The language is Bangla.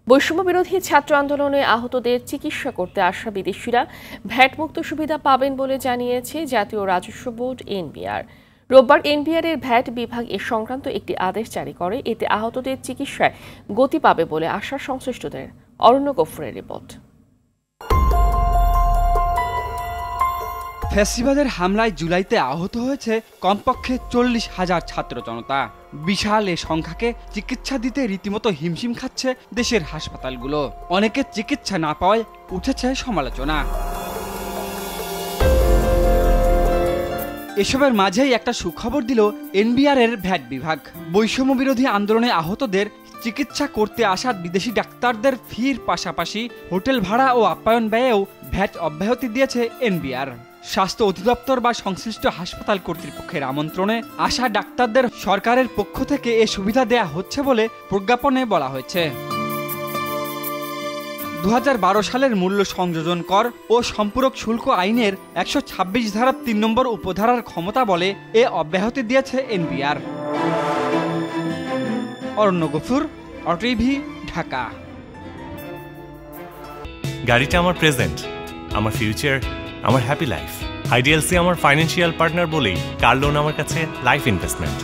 বৈষম্য বিরোধী ছাত্র আন্দোলনে আহতদের চিকিৎসা করতে আসা বিদেশিরা ভ্যাটমুক্ত সুবিধা পাবেন বলে জানিয়েছে জাতীয় রাজস্ব বোর্ড এনবিআর। রোববার এনবিআর এর ভ্যাট বিভাগ এ সংক্রান্ত একটি আদেশ জারি করে। এতে আহতদের চিকিৎসায় গতি পাবে বলে আশা সংশ্লিষ্টদের। অরণ্য গফুরের রিপোর্ট। ফ্যাসিবাদের হামলায় জুলাইতে আহত হয়েছে কমপক্ষে 40,000 ছাত্র জনতা। বিশাল এ সংখ্যাকে চিকিৎসা দিতে রীতিমতো হিমশিম খাচ্ছে দেশের হাসপাতালগুলো। অনেকে চিকিৎসা না পাওয়ায় উঠেছে সমালোচনা। এসবের মাঝেই একটা সুখবর দিল এনবিআর এর ভ্যাট বিভাগ। বৈষম্য বিরোধী আন্দোলনে আহতদের চিকিৎসা করতে আসা বিদেশি ডাক্তারদের ফির পাশাপাশি হোটেল ভাড়া ও আপ্যায়ন ব্যয়েও ভ্যাট অব্যাহতি দিয়েছে এনবিআর। স্বাস্থ্য অধিদপ্তর বা সংশ্লিষ্ট হাসপাতাল কর্তৃপক্ষের আমন্ত্রণে আসা ডাক্তারদের সরকারের পক্ষ থেকে এ সুবিধা দেয়া হচ্ছে বলে প্রজ্ঞাপনে বলা হয়েছে। 2012 সালের মূল্য সংযোজন কর ও সম্পূরক শুল্ক আইনের 126 ধারার 3 নম্বর উপধারার ক্ষমতা বলে এ অব্যাহতি দিয়েছে এনবিআর। অরণ্য গফুর, অটিভি, ঢাকা। গাড়িটা আমার প্রেজেন্ট, আমার ফিউচার, আমার হ্যাপি লাইফ। আইডিএলসি আমার ফাইন্যান্সিয়াল পার্টনার বলেই কার লোন আমার কাছে লাইফ ইনভেস্টমেন্ট।